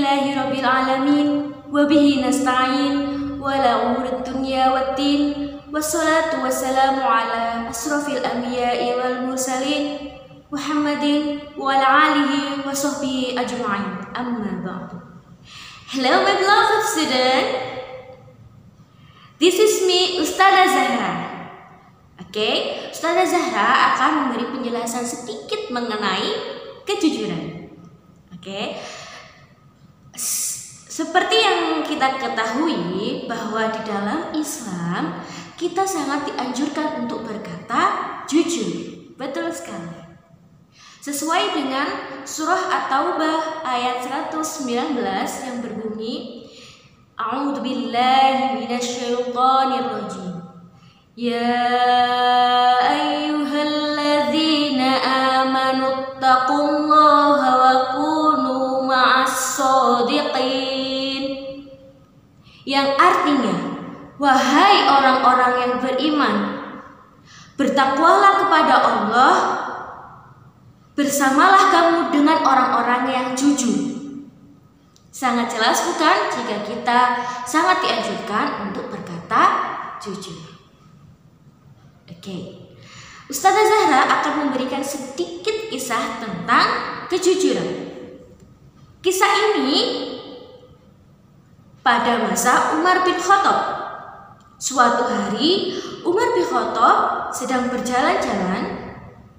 Alhamdulillahirabbil alamin wa bihi nasta'in wa la umurud dunya waddin wassalatu wassalamu ala asrafil anbiya'i wal mursalin Muhammadin wa ala alihi wa sahbihi ajma'in. Amma ba'du. Hello my beloved student. This is me, Ustazah Zahra. Oke, Ustazah Zahra akan memberi penjelasan sedikit mengenai kejujuran. Oke. Seperti yang kita ketahui bahwa di dalam Islam kita sangat dianjurkan untuk berkata jujur. Betul sekali. Sesuai dengan surah At-Taubah ayat 119 yang berbunyi A'udzubillahi minasyaitonirrajim. Ya ayyuhalladzina amanu taqullaha wa kunu ma'as-shadiqin. Yang artinya, wahai orang-orang yang beriman, bertakwalah kepada Allah, bersamalah kamu dengan orang-orang yang jujur. Sangat jelas bukan jika kita sangat dianjurkan untuk berkata jujur. Oke. Ustazah Zahra akan memberikan sedikit kisah tentang kejujuran. Kisah ini pada masa Umar bin Khattab. Suatu hari Umar bin Khattab sedang berjalan-jalan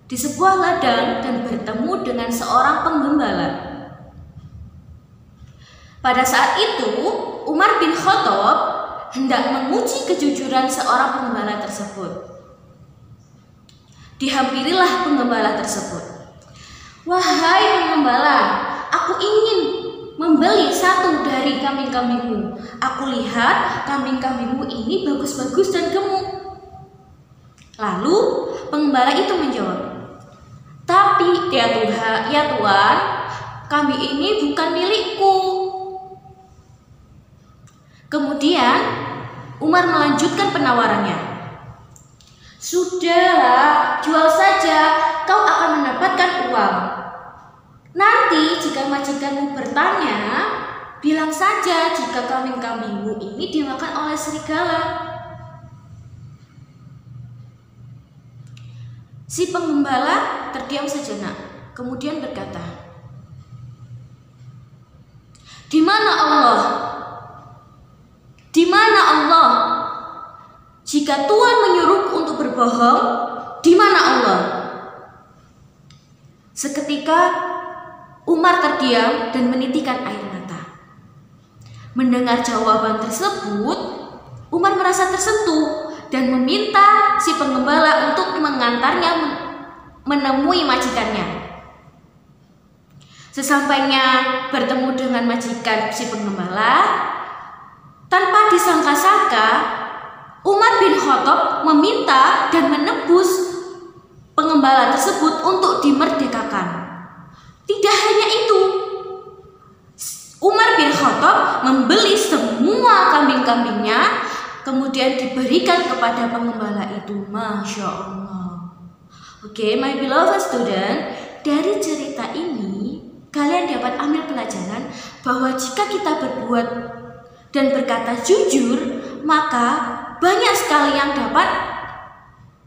di sebuah ladang dan bertemu dengan seorang penggembala. Pada saat itu, Umar bin Khattab hendak menguji kejujuran seorang penggembala tersebut. Dihampirilah penggembala tersebut. Wahai penggembala, aku ingin membeli satu dari kambing-kambingmu. Aku lihat kambing-kambingmu ini bagus-bagus dan gemuk. Lalu penggembala itu menjawab, tapi ya Tuhan, kambing ini bukan milikku. Kemudian Umar melanjutkan penawarannya. Sudahlah, jual saja, kau akan mendapatkan uang. Nanti jika majikanmu bertanya, bilang saja jika kambing-kambingmu ini dimakan oleh serigala. Si penggembala terdiam sejenak, kemudian berkata, "Di mana Allah? Di mana Allah? Jika Tuhan menyuruhku untuk berbohong, di mana Allah?" Seketika Umar terdiam dan menitikkan air mata. Mendengar jawaban tersebut, Umar merasa tersentuh dan meminta si penggembala untuk mengantarnya menemui majikannya. Sesampainya bertemu dengan majikan si penggembala, tanpa disangka-sangka Umar bin Khattab meminta dan menebus penggembala tersebut untuk dimerdekakan. Tidak hanya itu, Umar bin Khattab membeli semua kambing-kambingnya, kemudian diberikan kepada penggembala itu. Masya Allah. Oke, my beloved student, dari cerita ini kalian dapat ambil pelajaran bahwa jika kita berbuat dan berkata jujur, maka banyak sekali yang dapat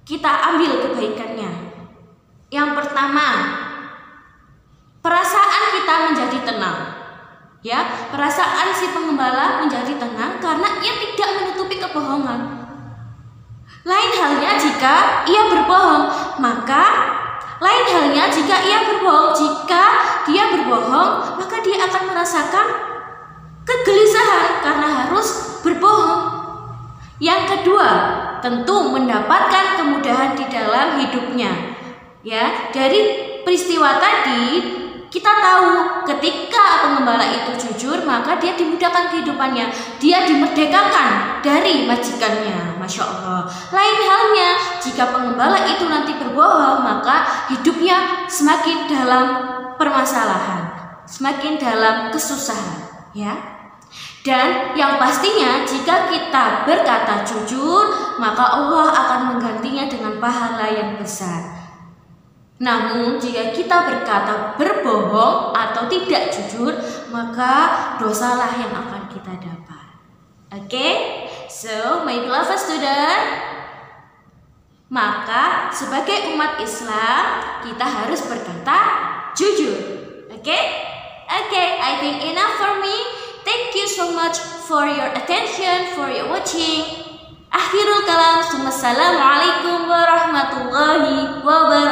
kita ambil kebaikannya. Yang pertama, perasaan kita menjadi tenang. Ya, perasaan si penggembala menjadi tenang karena ia tidak menutupi kebohongan. Lain halnya jika ia berbohong, maka lain halnya jika ia berbohong. Jika dia berbohong, maka dia akan merasakan kegelisahan karena harus berbohong. Yang kedua, tentu mendapatkan kemudahan di dalam hidupnya. Ya, dari peristiwa tadi kita tahu ketika penggembala itu jujur, maka dia dimudahkan kehidupannya. Dia dimerdekakan dari majikannya. Masya Allah. Lain halnya jika penggembala itu nanti berbohong, maka hidupnya semakin dalam permasalahan, semakin dalam kesusahan. Ya. Dan yang pastinya jika kita berkata jujur, maka Allah akan menggantinya dengan pahala yang besar. Namun jika kita berkata berbohong atau tidak jujur, maka dosalah yang akan kita dapat. Oke? So, my beloved student, maka sebagai umat Islam kita harus berkata jujur. Oke? Oke, I think enough for me. Thank you so much for your attention, for your watching. Akhirul kalam, assalamualaikum warahmatullahi wabarakatuh.